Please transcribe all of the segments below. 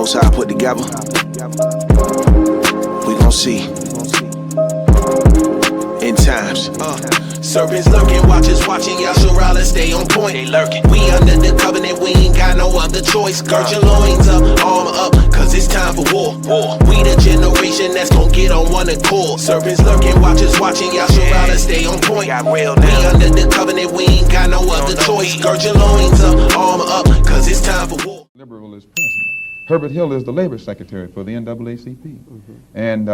Most High put together. We gon' see. In times. Serpents lurking, watchers watching, y'all should rather stay on point. They lurking. We under the covenant, we ain't got no other choice. Gird your loins up, armor up, cause it's time for war. We the generation that's gon' get on one accord. Serpents lurking, watchers watching, y'all should rather stay on point. We under the covenant, we ain't got no other choice. Gird your loins up, armor up, cause it's time for war. Liberal is president. Herbert Hill is the labor secretary for the NAACP. And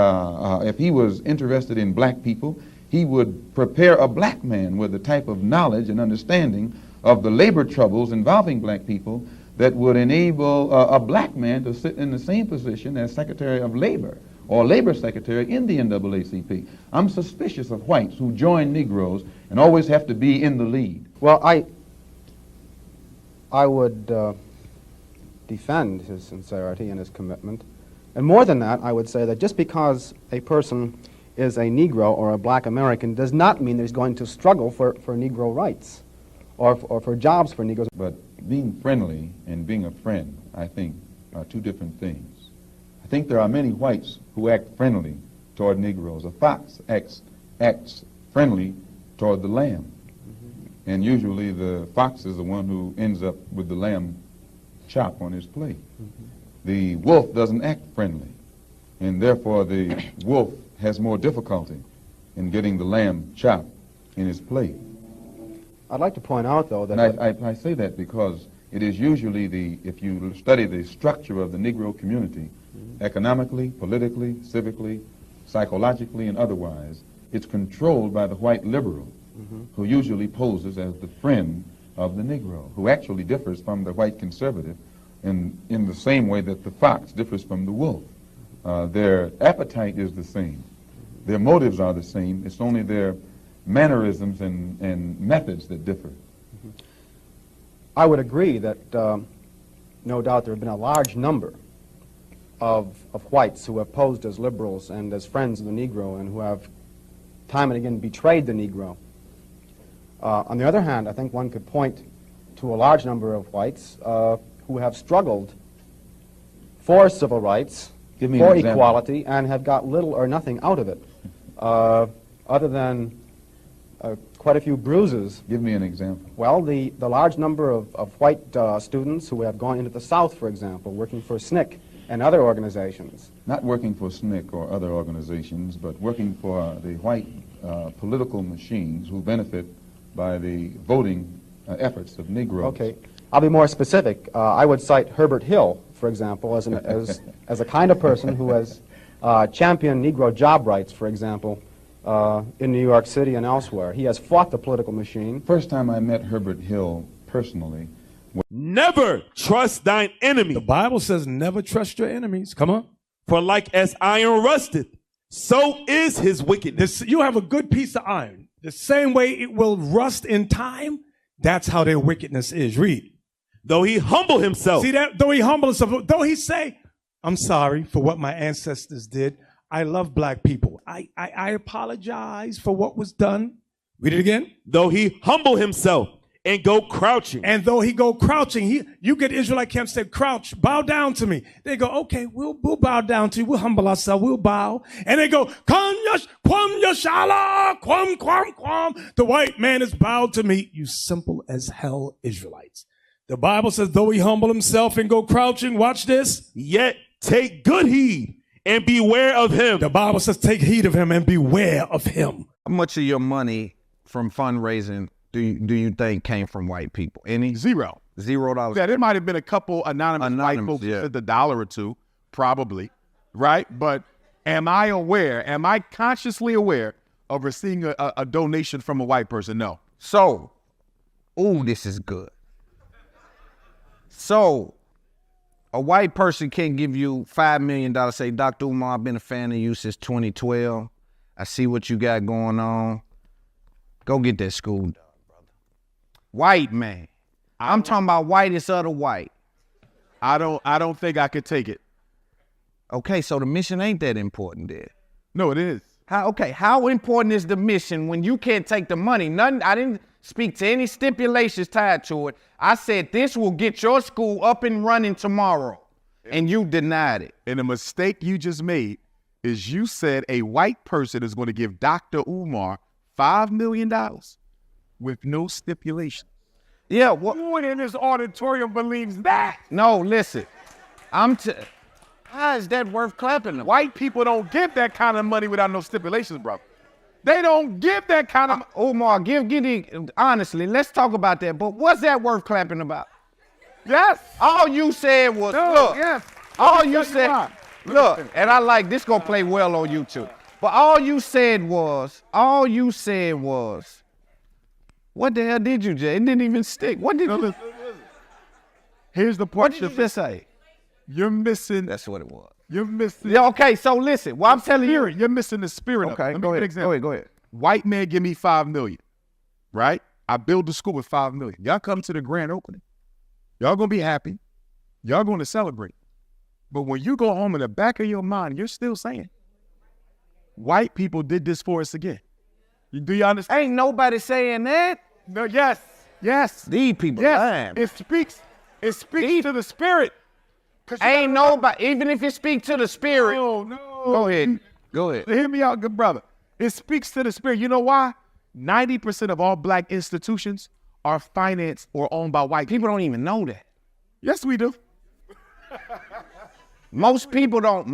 if he was interested in black people, he would prepare a black man with the type of knowledge and understanding of the labor troubles involving black people that would enable a black man to sit in the same position as Secretary of Labor or Labor Secretary in the NAACP. I'm suspicious of whites who join Negroes and always have to be in the lead. Well, I would defend his sincerity and his commitment. And more than that, I would say that just because a person is a Negro or a black American does not mean that he's going to struggle for Negro rights or for jobs for Negroes. But being friendly and being a friend, I think, are two different things. I think there are many whites who act friendly toward Negroes. A fox acts friendly toward the lamb. And usually the fox is the one who ends up with the lamb chop on his plate. The wolf doesn't act friendly, and therefore the wolf has more difficulty in getting the lamb chop in his plate. I'd like to point out, though, that... And I say that because it is usually if you study the structure of the Negro community, economically, politically, civically, psychologically, and otherwise, it's controlled by the white liberal, who usually poses as the friend of the Negro, who actually differs from the white conservative in the same way that the fox differs from the wolf. Their appetite is the same. Their motives are the same. It's only their mannerisms and methods that differ. I would agree that no doubt there have been a large number of whites who have posed as liberals and as friends of the Negro and who have time and again betrayed the Negro. On the other hand, I think one could point to a large number of whites who have struggled for civil rights, for equality, and have got little or nothing out of it, other than quite a few bruises. Give me an example. Well, the large number of white students who have gone into the South, for example, working for SNCC and other organizations. Not working for SNCC or other organizations, but working for the white political machines who benefit by the voting efforts of Negroes. Okay, I'll be more specific. I would cite Herbert Hill, for example, as a kind of person who has championed Negro job rights, for example, in New York City and elsewhere. He has fought the political machine. First time I met Herbert Hill personally. Never trust thine enemy. The Bible says never trust your enemies. Come on. For like as iron rusteth, so is his wickedness. You have a good piece of iron. The same way it will rust in time, that's how their wickedness is. Read. Though he humble himself. See that? Though he humble himself. Though he say, I'm sorry for what my ancestors did. I love black people. I apologize for what was done. Read it again. Though he humble himself and go crouching. And though he go crouching, you get Israelite camps say, crouch, bow down to me. They go, okay, we'll bow down to you. We'll humble ourselves. We'll bow. And they go, kwam yashala, kwam. The white man is bowed to me. You simple as hell Israelites. The Bible says, though he humble himself and go crouching, watch this. Yet take good heed and beware of him. The Bible says, take heed of him and beware of him. How much of your money from fundraising do you think came from white people? Any? $0. $0. Yeah, there might have been a couple anonymous white folks who said the $1 or $2, probably, right? But am I consciously aware of receiving a donation from a white person? No. So, this is good. So, a white person can give you $5 million, say, Dr. Umar, I've been a fan of you since 2012. I see what you got going on. Go get that school done, brother. White man. I'm talking about whitest of the white. I don't think I could take it. Okay, so the mission ain't that important there. No, it is. How important is the mission when you can't take the money? I didn't speak to any stipulations tied to it. I said this will get your school up and running tomorrow. and you denied it. And the mistake you just made is you said a white person is going to give Dr. Umar $5 million with no stipulation. Yeah, what? Who in this auditorium believes that? No, listen. How is that worth clapping them? White people don't give that kind of money without no stipulations, bro. They don't give that kind of Omar, honestly, let's talk about that. But what's that worth clapping about? Yes. All you said was, look. Yes. All you said, look, and I like this gonna play well on YouTube. But all you said was, what the hell did you, Jay? It didn't even stick. What did you? Listen. Here's the part. What did you just say? You're missing. That's what it was. You're missing. Yeah, okay, so listen. Well, I'm telling you. You're missing the spirit of it. Okay, go ahead. Go ahead. White man give me $5 million, right? I build the school with $5 million. Y'all come to the grand opening. Y'all gonna be happy. Y'all gonna celebrate. But when you go home in the back of your mind, you're still saying, white people did this for us again. Do you understand? Ain't nobody saying that. No, yes. These people lying. It speaks to the spirit. Ain't nobody, even if it speaks to the spirit. No. Go ahead. Hear me out, good brother. It speaks to the spirit. You know why? 90% of all black institutions are financed or owned by white people. People don't even know that. Yes, we do. Most people don't.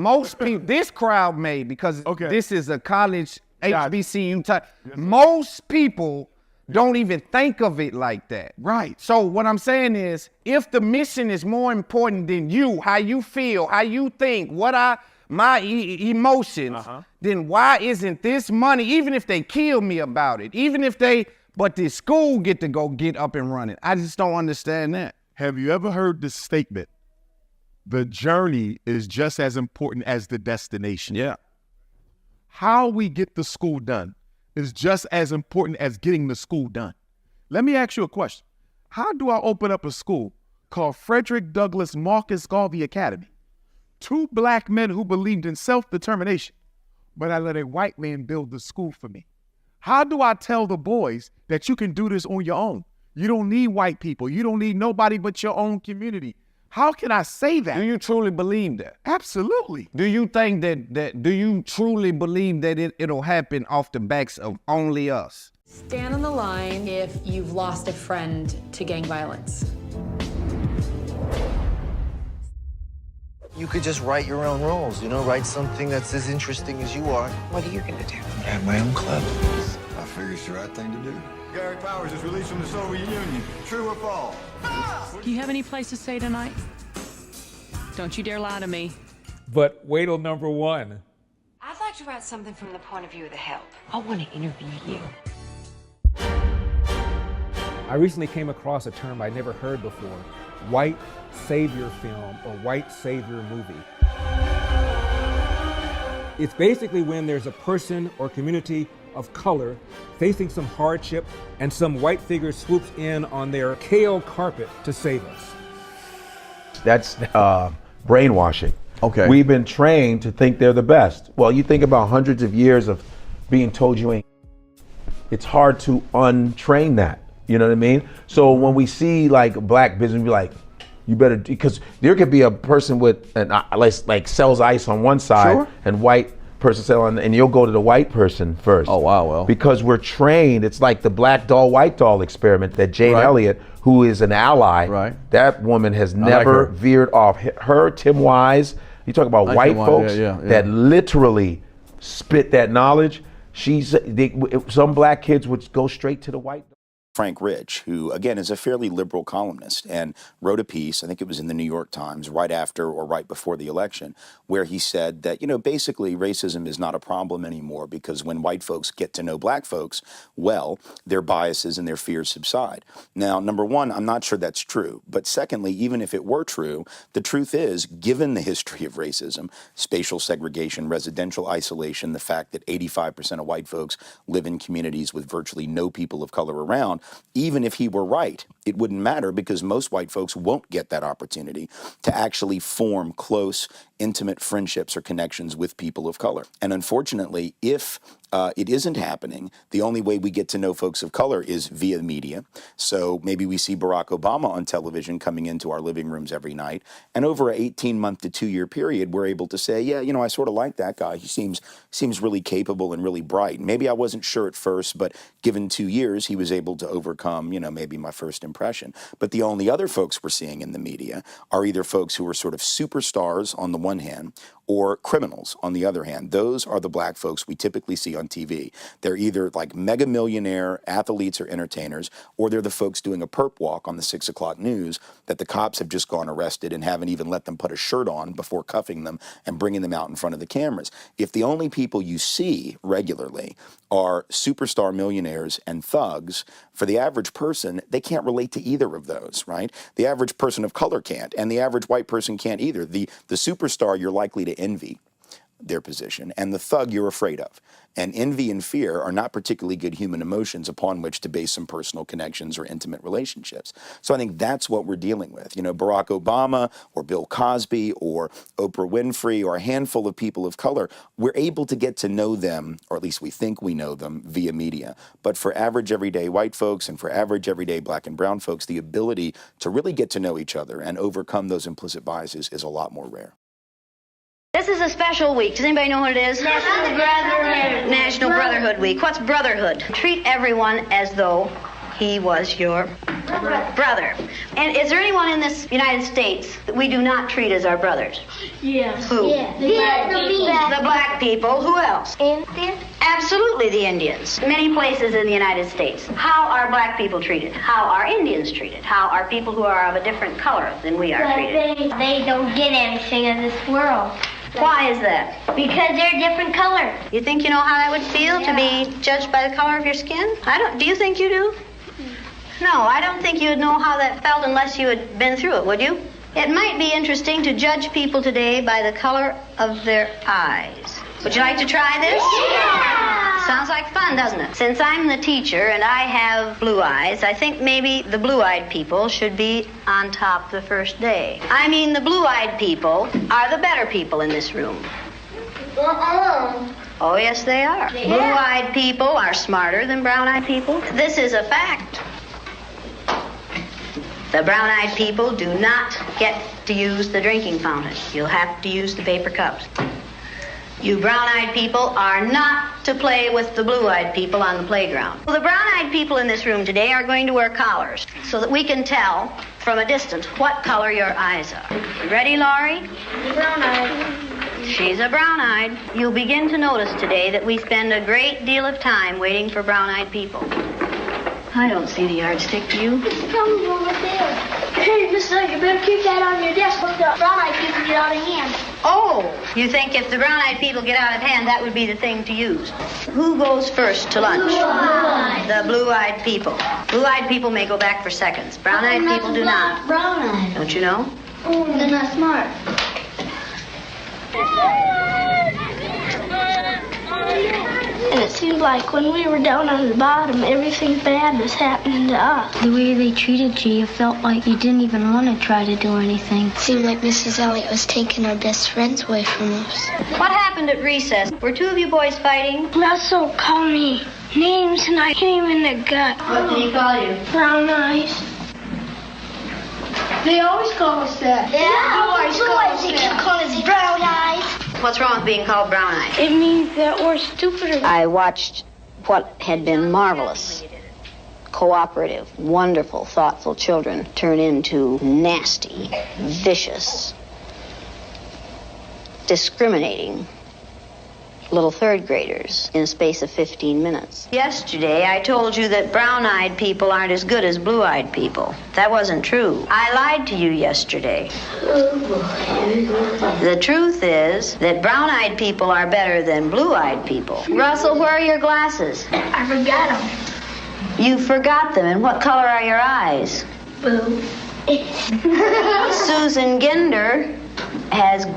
This crowd may, because this is a college HBCU type. Yes, most people don't even think of it like that. Right. So what I'm saying is, if the mission is more important than you, how you feel, how you think, my emotions, then why isn't this money, even if they kill me about it, but this school get to go get up and running? I just don't understand that. Have you ever heard the statement, the journey is just as important as the destination? Yeah. How we get the school done is just as important as getting the school done. Let me ask you a question. How do I open up a school called Frederick Douglass Marcus Garvey Academy? 2 black men who believed in self-determination, but I let a white man build the school for me. How do I tell the boys that you can do this on your own? You don't need white people. You don't need nobody but your own community. How can I say that? Do you truly believe that? Absolutely. Do you think do you truly believe that it'll happen off the backs of only us? Stand on the line if you've lost a friend to gang violence. You could just write your own rules, write something that's as interesting as you are. What are you gonna do? I have my own club. I figure it's the right thing to do. Gary Powers is released from the Soviet Union. True or false? Do you have any place to stay tonight? Don't you dare lie to me. But wait till number 1. I'd like to write something from the point of view of the help. I want to interview you. I recently came across a term I'd never heard before, white savior film or white savior movie. It's basically when there's a person or community of color facing some hardship and some white figure swoops in on their kale carpet to save us. That's brainwashing. Okay. We've been trained to think they're the best. Well, you think about hundreds of years of being told you ain't. It's hard to untrain that. You know what I mean? So when we see like black business, we like, you better, because there could be a person with an like sells ice on one side and white person selling, and you'll go to the white person first. Oh wow, well. Because we're trained. It's like the black doll, white doll experiment that Jane Elliott, who is an ally, that woman has never veered off. Her, Tim Wise, you talk about white folks that literally spit that knowledge. Some black kids would go straight to the white. Frank Rich, who again is a fairly liberal columnist, and wrote a piece, I think it was in the New York Times, right after or right before the election, where he said that, basically racism is not a problem anymore because when white folks get to know black folks, well, their biases and their fears subside. Now, number one, I'm not sure that's true. But secondly, even if it were true, the truth is, given the history of racism, spatial segregation, residential isolation, the fact that 85% of white folks live in communities with virtually no people of color around, even if he were right, it wouldn't matter because most white folks won't get that opportunity to actually form close, intimate friendships or connections with people of color. And unfortunately, if it isn't happening, the only way we get to know folks of color is via media. So maybe we see Barack Obama on television coming into our living rooms every night. And over an 18-month to 2-year period, we're able to say, yeah, you know, I sort of like that guy. He seems really capable and really bright. Maybe I wasn't sure at first, but given 2 years, he was able to overcome, you know, maybe my first impression. But the only other folks we're seeing in the media are either folks who are sort of superstars on the one hand or criminals on the other hand. Those are the black folks we typically see on TV. They're either like mega millionaire athletes or entertainers, or they're the folks doing a perp walk on the 6 o'clock news that the cops have just gone arrested and haven't even let them put a shirt on before cuffing them and bringing them out in front of the cameras. If the only people you see regularly are superstar millionaires and thugs, for the average person, they can't relate to either of those, right? The average person of color can't, and the average white person can't either. The superstar, you're likely to envy their position, and the thug you're afraid of. And envy and fear are not particularly good human emotions upon which to base some personal connections or intimate relationships. So I think that's what we're dealing with. You know, Barack Obama or Bill Cosby or Oprah Winfrey or a handful of people of color, we're able to get to know them, or at least we think we know them, via media. But for average everyday white folks and for average everyday black and brown folks, the ability to really get to know each other and overcome those implicit biases is a lot more rare. This is a special week. Does anybody know what it is? National Brotherhood. National Brotherhood Week. What's brotherhood? Treat everyone as though he was your brother. And is there anyone in this United States that we do not treat as our brothers? Yes. Who? Yeah. The black people. Who else? Indians. Absolutely, the Indians. Many places in the United States. How are black people treated? How are Indians treated? How are people who are of a different color than we are treated? They don't get anything in this world. Why is that? Because they're different color. You think you know how that would feel to be judged by the color of your skin? I don't. Do you think you do? No, I don't think you would know how that felt unless you had been through it, would you? It might be interesting to judge people today by the color of their eyes. Would you like to try this? Yeah! Sounds like fun, doesn't it? Since I'm the teacher and I have blue eyes, I think maybe the blue-eyed people should be on top the first day. I mean, the blue-eyed people are the better people in this room. Oh, yes, they are. Yeah. Blue-eyed people are smarter than brown-eyed people. This is a fact. The brown-eyed people do not get to use the drinking fountain. You'll have to use the paper cups. You brown-eyed people are not to play with the blue-eyed people on the playground. Well, the brown-eyed people in this room today are going to wear collars so that we can tell from a distance what color your eyes are. You ready, Laurie? Brown-eyed. She's a brown-eyed. You'll begin to notice today that we spend a great deal of time waiting for brown-eyed people. I don't see the yardstick, do you? It's probably over there. Hey, Miss Lake, you better keep that on your desk when the brown-eyed people get out of hand. Oh, you think if the brown-eyed people get out of hand, that would be the thing to use. Who goes first to lunch? Blue-eyed. The blue-eyed people. Blue-eyed people may go back for seconds. Brown-eyed people do not. Brown-eyed. Don't you know? Oh, they're not smart. And it seemed like when we were down on the bottom, everything bad was happening to us. The way they treated you, you felt like you didn't even want to try to do anything. It seemed like Mrs. Elliott was taking our best friends away from us. What happened at recess? Were two of you boys fighting? Russell called me names and I hit him in the gut. What did he call you? Brown eyes. They always call us that. They keep calling us brown eyes. What's wrong with being called brown-eyed? It means that we're stupider. I watched what had been marvelous, cooperative, wonderful, thoughtful children turn into nasty, vicious, discriminating little third graders in a space of 15 minutes. Yesterday, I told you that brown-eyed people aren't as good as blue-eyed people. That wasn't true. I lied to you yesterday. The truth is that brown-eyed people are better than blue-eyed people. Russell, where are your glasses? I forgot them. You forgot them. And what color are your eyes? Blue. Susan Ginder has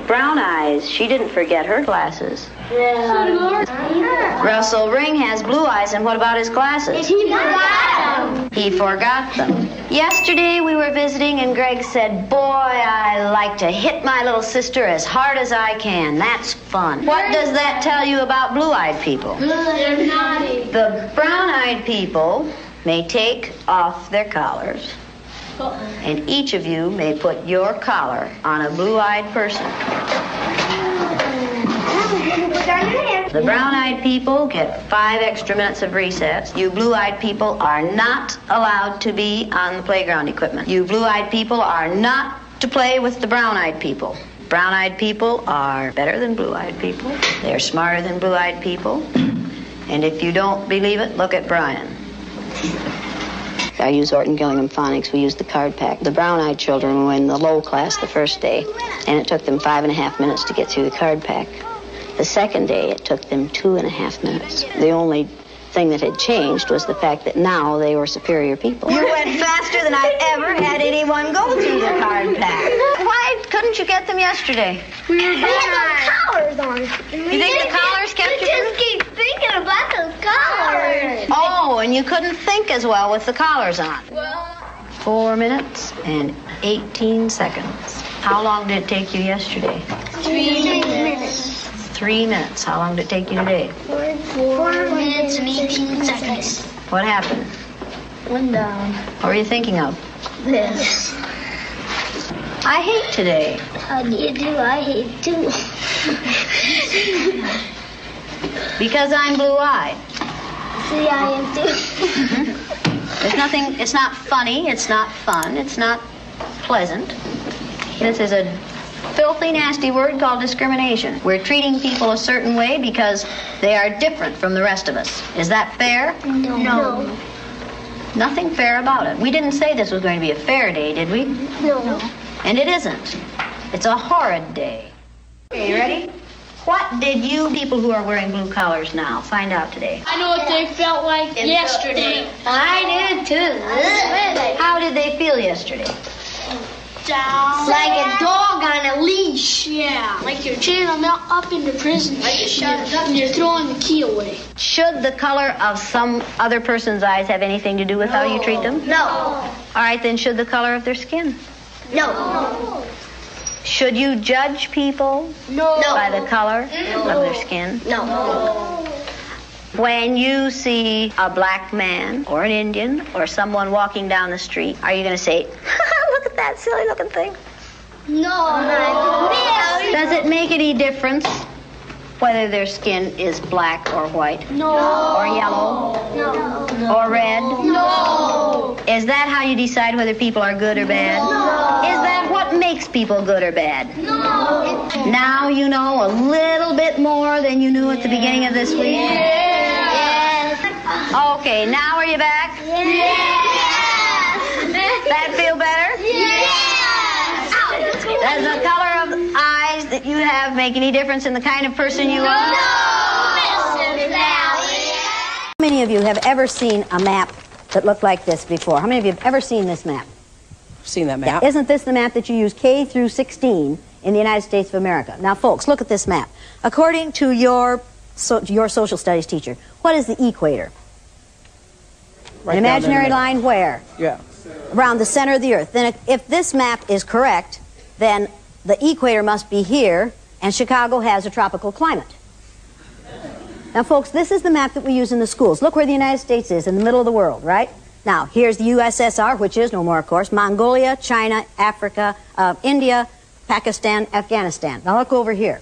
brown eyes. She didn't forget her glasses. Yeah. Russell Ring has blue eyes, and what about his glasses? He forgot them. He forgot them. Yesterday we were visiting and Greg said, boy, I like to hit my little sister as hard as I can. That's fun. What does that tell you about blue-eyed people? They're naughty. The brown-eyed people may take off their collars, and each of you may put your collar on a blue-eyed person. The brown-eyed people get 5 extra minutes of recess. You blue-eyed people are not allowed to be on the playground equipment. You blue-eyed people are not to play with the brown-eyed people. Brown-eyed people are better than blue-eyed people. They're smarter than blue-eyed people. And if you don't believe it, look at Brian. I use Orton Gillingham Phonics. We use the card pack. The brown-eyed children were in the low class the first day, and it took them 5.5 minutes to get through the card pack. The second day, it took them 2.5 minutes. The only thing that had changed was the fact that now they were superior people. You went faster than I've ever had anyone go through the card pack. Why couldn't you get them yesterday? We had those collars on. You think the collars kept you? We just keep thinking about those collars. Oh, and you couldn't think as well with the collars on. 4 minutes and 18 seconds. How long did it take you yesterday? 3 minutes. 3 minutes. How long did it take you today? 4 minutes and 18 seconds. What happened? Went down. What were you thinking of? This. I hate today. How do you do? I hate too. Because I'm blue-eyed. See, I am too. There's nothing, it's not funny, it's not fun, it's not pleasant. This is a filthy, nasty word called discrimination. We're treating people a certain way because they are different from the rest of us. Is that fair? No. Nothing fair about it. We didn't say this was going to be a fair day, did we? No. And it isn't. It's a horrid day. Okay, you ready? What did you people who are wearing blue collars now find out today? I know what they felt like yesterday. I did too. How did they feel yesterday? Down. Like a dog on a leash. Yeah. Like you're chaining them up into prison. Like you're shut up and you're throwing the key away. Should the color of some other person's eyes have anything to do with how you treat them? No. All right, then should the color of their skin? No. Should you judge people by the color of their skin? No. When you see a black man or an Indian or someone walking down the street, are you going to say, look at that silly looking thing? No. Does it make any difference whether their skin is black or white? No. Or yellow? No. Or red? No. Is that how you decide whether people are good or bad? No. Is that what makes people good or bad? No. Now you know a little bit more than you knew at the beginning of this week? Yes. Okay, now are you back? Yes. That feel better? Yes. Does the color of eyes that you have make any difference in the kind of person you are? No. Mrs. Valley. How many of you have ever seen a map that looked like this before? How many of you have ever seen this map? Seen that map. Yeah. Isn't this the map that you use K through 16 in the United States of America? Now, folks, look at this map. According to your social studies teacher, what is the equator? Right An down there in the imaginary middle. line where? Yeah. Around the center of the earth. Then if this map is correct, then the equator must be here, and Chicago has a tropical climate. Now, folks, this is the map that we use in the schools. Look where the United States is, in the middle of the world, right? Now, here's the USSR, which is no more, of course, Mongolia, China, Africa, India, Pakistan, Afghanistan. Now, look over here.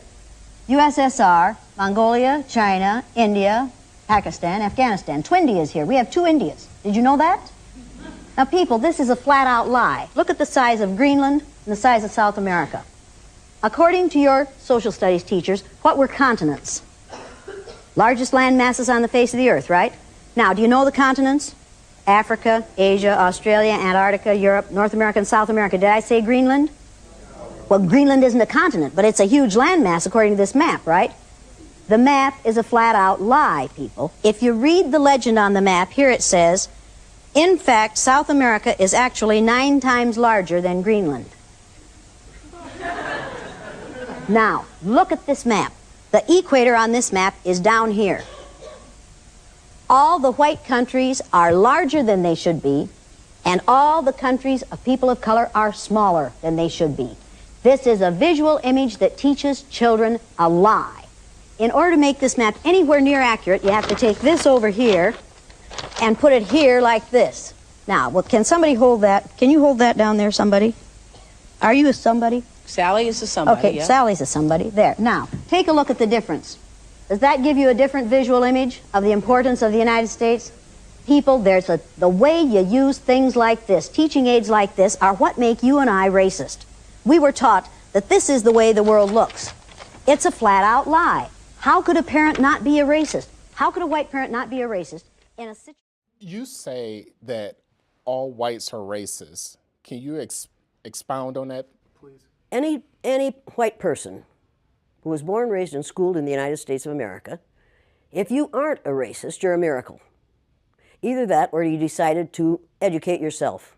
USSR, Mongolia, China, India, Pakistan, Afghanistan. Two Indias here. We have 2 Indias. Did you know that? Now, people, this is a flat-out lie. Look at the size of Greenland and the size of South America. According to your social studies teachers, what were continents? Largest land masses on the face of the earth, right? Now, do you know the continents? Africa, Asia, Australia, Antarctica, Europe, North America, and South America. Did I say Greenland? Well, Greenland isn't a continent, but it's a huge landmass according to this map, right? The map is a flat-out lie, people. If you read the legend on the map, here it says, in fact, South America is actually 9 times larger than Greenland. Now, look at this map. The equator on this map is down here. All the white countries are larger than they should be, and all the countries of people of color are smaller than they should be. This is a visual image that teaches children a lie. In order to make this map anywhere near accurate, you have to take this over here and put it here like this. Now, well, can somebody hold that? Can you hold that down there, somebody? Are you a somebody? Sally is a somebody. Okay, yeah. Sally's a somebody. There. Now, take a look at the difference. Does that give you a different visual image of the importance of the United States? People, the way you use things like this, teaching aids like this, are what make you and I racist. We were taught that this is the way the world looks. It's a flat-out lie. How could a parent not be a racist? How could a white parent not be a racist in a situation? You say that all whites are racist. Can you expound on that, please? Any white person who was born, raised, and schooled in the United States of America, if you aren't a racist, you're a miracle. Either that or you decided to educate yourself.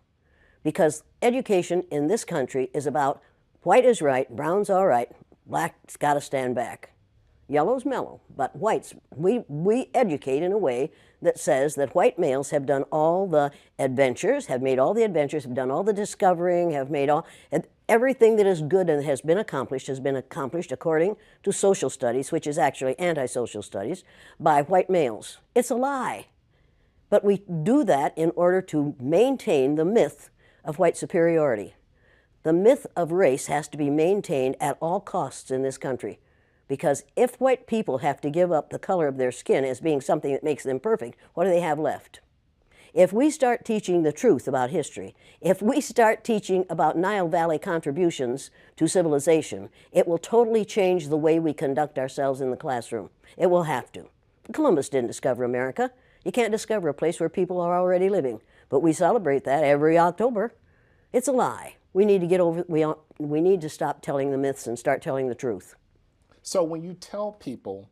Because education in this country is about white is right, brown's all right, black's got to stand back. Yellow's mellow, but whites, we educate in a way that says that white males have done all the adventures, have made all the adventures, have done all the discovering, have made all, everything that is good and has been accomplished according to social studies, which is actually anti-social studies, by white males. It's a lie. But we do that in order to maintain the myth of white superiority. The myth of race has to be maintained at all costs in this country. Because if white people have to give up the color of their skin as being something that makes them perfect, what do they have left? If we start teaching the truth about history, if we start teaching about Nile Valley contributions to civilization, it will totally change the way we conduct ourselves in the classroom. It will have to. Columbus didn't discover America. You can't discover a place where people are already living. But we celebrate that every October. It's a lie. We need to get over, we need to stop telling the myths and start telling the truth. So when you tell people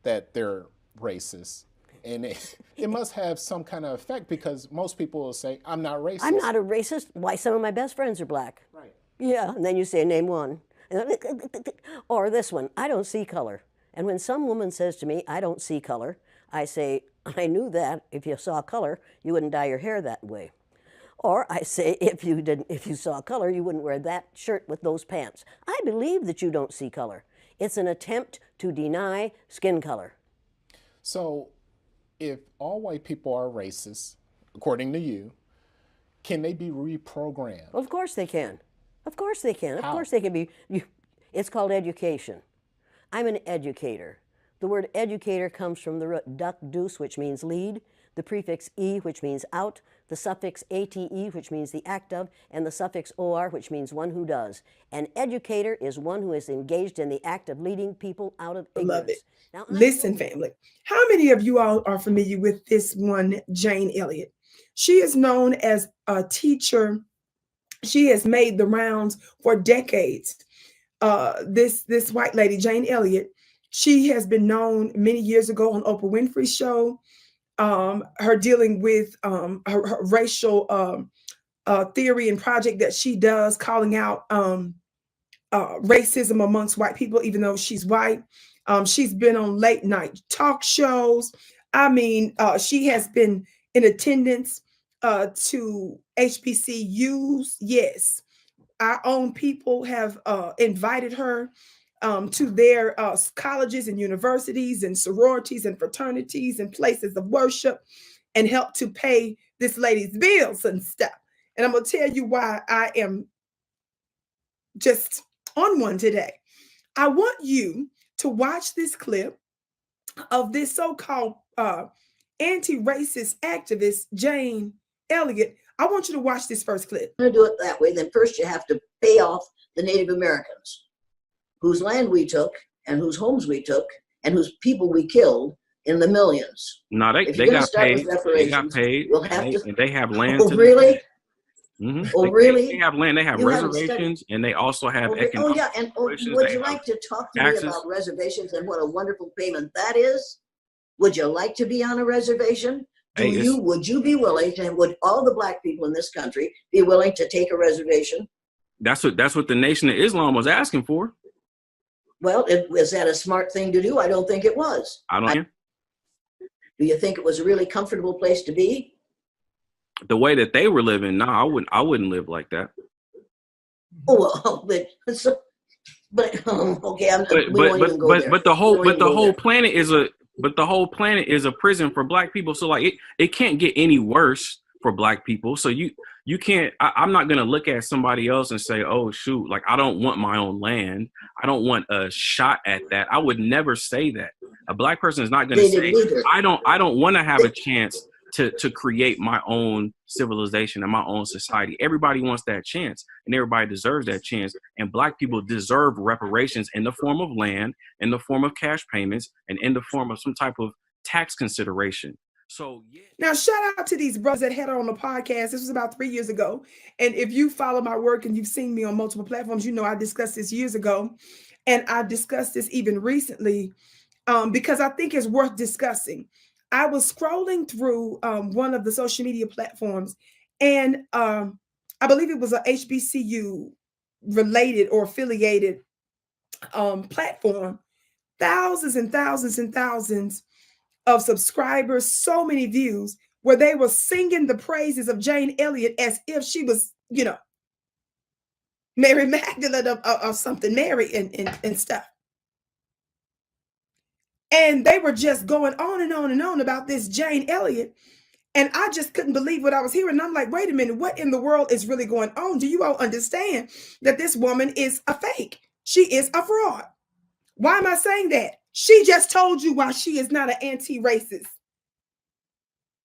that they're racist, and it must have some kind of effect, because most people will say, I'm not racist. I'm not a racist. Why, some of my best friends are black. Right. Yeah, and then you say, name one. Or this one, I don't see color. And when some woman says to me, I don't see color, I say, I knew that. If you saw color, you wouldn't dye your hair that way. Or I say, if you saw color, you wouldn't wear that shirt with those pants. I believe that you don't see color. It's an attempt to deny skin color. So if all white people are racist, according to you, can they be reprogrammed? Of course they can. Of course they can. Of How? course they can be. It's called education. I'm an educator. The word educator comes from the root duck deuce, which means lead, the prefix e, which means out, the suffix ate, which means the act of, and the suffix or, which means one who does. An educator is one who is engaged in the act of leading people out of ignorance. Love it. Now, listen, family, how many of you all are familiar with this one, Jane Elliott? She is known as a teacher. She has made the rounds for decades. This white lady, Jane Elliott, she has been known many years ago on Oprah Winfrey's show, her dealing with her racial theory and project that she does, calling out racism amongst white people, even though she's white. She's been on late night talk shows. I mean, she has been in attendance to HBCUs. Yes, our own people have invited her to their colleges and universities and sororities and fraternities and places of worship, and help to pay this lady's bills and stuff. And I'm going to tell you why I am just on one today. I want you to watch this clip of this so-called anti-racist activist, Jane Elliott. I want you to watch this first clip. To do it that way, then first you have to pay off the Native Americans, whose land we took and whose homes we took and whose people we killed in the millions. No, they got paid. They got paid. We'll have and they have land. Oh, really? Mm-hmm. Oh, really? They have land. They have reservations, and they also have economic. Oh, yeah. And would you like to talk to me about reservations and what a wonderful payment that is? Would you like to be on a reservation? Would you be willing to, would all the black people in this country be willing to take a reservation? That's what the Nation of Islam was asking for. Well, was that a smart thing to do? I don't think it was. Do you think it was a really comfortable place to be? The way that they were living, no, I wouldn't live like that. Oh, well, okay, But the whole planet is a prison for black people. So like it can't get any worse for black people. So you can't. I'm not gonna look at somebody else and say, oh shoot, like I don't want my own land. I don't want a shot at that. I would never say that. A black person is not gonna say I don't want to have a chance to create my own civilization and my own society. Everybody wants that chance and everybody deserves that chance. And black people deserve reparations in the form of land, in the form of cash payments, and in the form of some type of tax consideration. So yeah. Now, shout out to these brothers that had her on the podcast. This was about 3 years ago. And if you follow my work and you've seen me on multiple platforms, you know I discussed this years ago. And I discussed this even recently because I think it's worth discussing. I was scrolling through one of the social media platforms, and I believe it was a HBCU related or affiliated platform. Thousands and thousands and thousands of subscribers, so many views, where they were singing the praises of Jane Elliott as if she was, you know, Mary Magdalene or something, Mary and stuff. And they were just going on and on and on about this Jane Elliott. And I just couldn't believe what I was hearing. And I'm like, wait a minute, what in the world is really going on? Do you all understand that this woman is a fake? She is a fraud. Why am I saying that? She just told you why she is not an anti-racist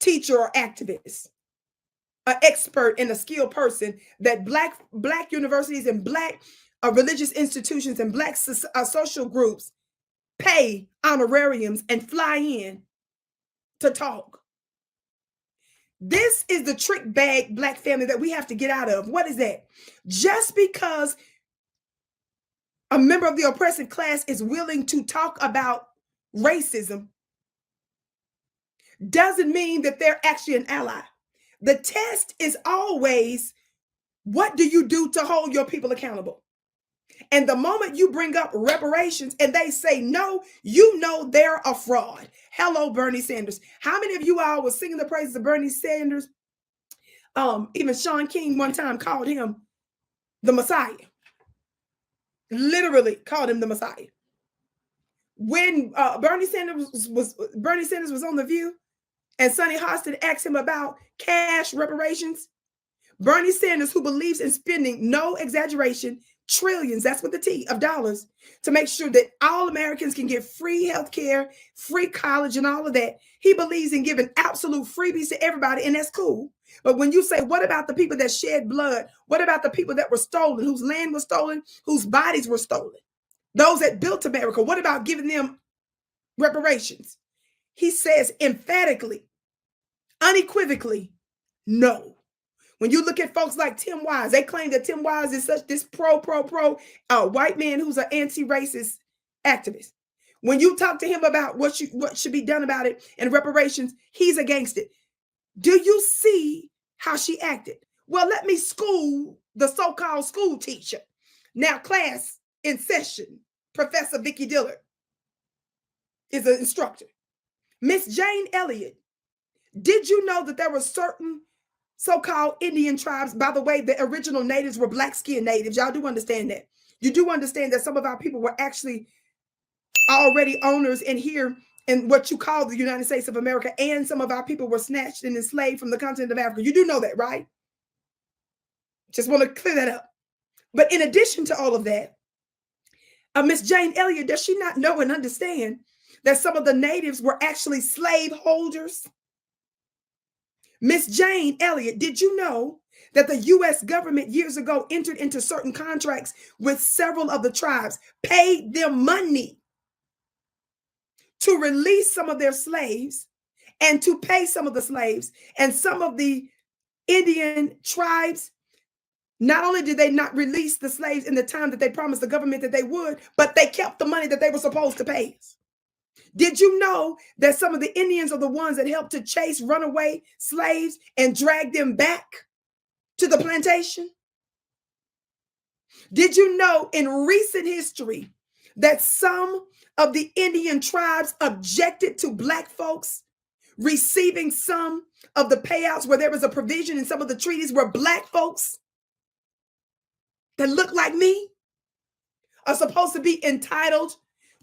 teacher or activist, an expert and a skilled person that black universities and black religious institutions and black social groups pay honorariums and fly in to talk. This is the trick bag black family that we have to get out of. What is that? Just because a member of the oppressive class is willing to talk about racism doesn't mean that they're actually an ally. The test is always, what do you do to hold your people accountable? And the moment you bring up reparations and they say no, you know they're a fraud. Hello, Bernie Sanders. How many of you all were singing the praises of Bernie Sanders? Even Sean King one time called him the Messiah. Literally called him the Messiah. When Bernie Sanders was on The View and Sonny Hostin asked him about cash reparations, Bernie Sanders, who believes in spending, no exaggeration, trillions, that's with the T, of dollars, to make sure that all Americans can get free health care, free college, and all of that. He believes in giving absolute freebies to everybody, and that's cool. But when you say, what about the people that shed blood? What about the people that were stolen, whose land was stolen, whose bodies were stolen? Those that built America, what about giving them reparations? He says emphatically, unequivocally, no. When you look at folks like Tim Wise, they claim that Tim Wise is such this pro white man who's an anti-racist activist. When you talk to him about what should be done about it and reparations, he's against it. Do you see how she acted? Well, let me school the so-called school teacher. Now, class in session, Professor Vicki Dillard is an instructor. Miss Jane Elliott, did you know that there were certain so-called Indian tribes? By the way, the original natives were black-skinned natives. Y'all do understand that. You do understand that some of our people were actually already owners in here in what you call the United States of America, and some of our people were snatched and enslaved from the continent of Africa. You do know that, right? Just want to clear that up. But in addition to all of that, Miss Jane Elliott, does she not know and understand that some of the natives were actually slave holders? Miss Jane Elliott, did you know that the U.S. government years ago entered into certain contracts with several of the tribes, paid them money to release some of their slaves and to pay some of the slaves? And some of the Indian tribes, not only did they not release the slaves in the time that they promised the government that they would, but they kept the money that they were supposed to pay. Did you know that some of the Indians are the ones that helped to chase runaway slaves and drag them back to the plantation? Did you know in recent history that some of the Indian tribes objected to black folks receiving some of the payouts where there was a provision in some of the treaties where black folks that look like me are supposed to be entitled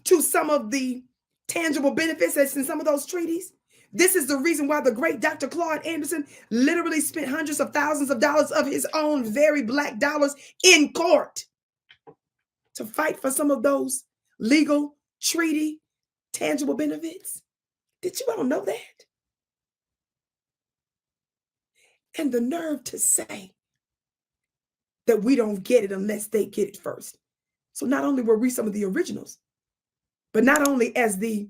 to some of the tangible benefits that's in some of those treaties. This is the reason why the great Dr. Claude Anderson literally spent hundreds of thousands of dollars of his own very black dollars in court to fight for some of those legal treaty tangible benefits. Did you all know that? And the nerve to say that we don't get it unless they get it first. So not only were we some of the originals, but not only as the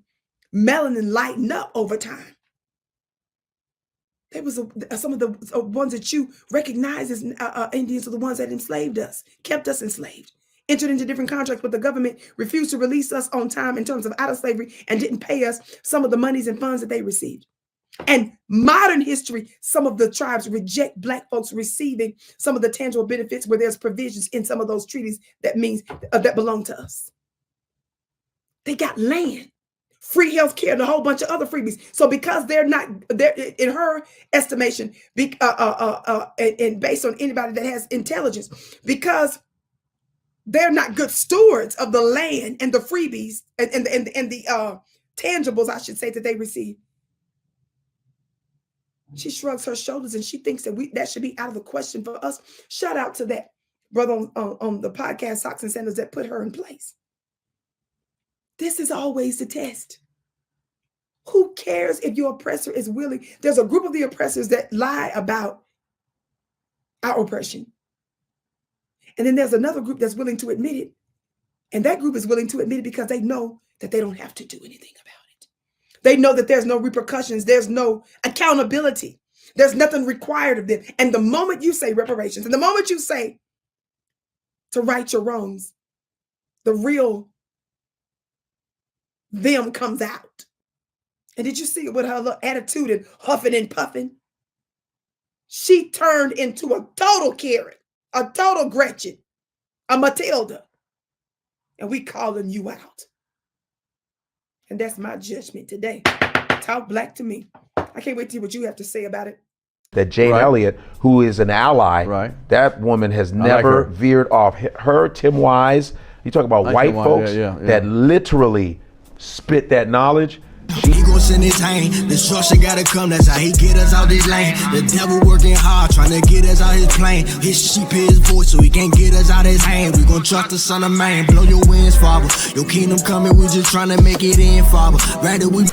melanin lighten up over time, there was some of the ones that you recognize as Indians are the ones that enslaved us, kept us enslaved, entered into different contracts with the government, refused to release us on time in terms of out of slavery, and didn't pay us some of the monies and funds that they received. And modern history, some of the tribes reject black folks receiving some of the tangible benefits where there's provisions in some of those treaties that means that belong to us. They got land, free health care, and a whole bunch of other freebies. So because they're not, in her estimation, and based on anybody that has intelligence, because they're not good stewards of the land and the freebies and the tangibles, I should say, that they receive. She shrugs her shoulders and she thinks that that should be out of the question for us. Shout out to that brother on the podcast, Socks and Sandals, that put her in place. This is always the test. Who cares if your oppressor is willing? There's a group of the oppressors that lie about our oppression. And then there's another group that's willing to admit it. And that group is willing to admit it because they know that they don't have to do anything about it. They know that there's no repercussions. There's no accountability. There's nothing required of them. And the moment you say reparations, and the moment you say to right your wrongs, the real them comes out. And did you see it with her little attitude and huffing and puffing? She turned into a total Karen, a total Gretchen, a Matilda. And we calling you out. And that's my judgment today. Talk black to me. I can't wait to hear what you have to say about it. That Jane Elliott, who is an ally, that woman has never veered off. Her, Tim Wise, you talk about white folks that literally spit that knowledge. He gon' send his hand, destruction gotta come, that's how he get us out this lane. The devil working hard, trying to get us out his plane. His sheep hear his voice, so he can't get us out his hand. We gon' trust the Son of Man, blow your wings, Father. Your kingdom coming, we just trying to make it in, Father. Rather we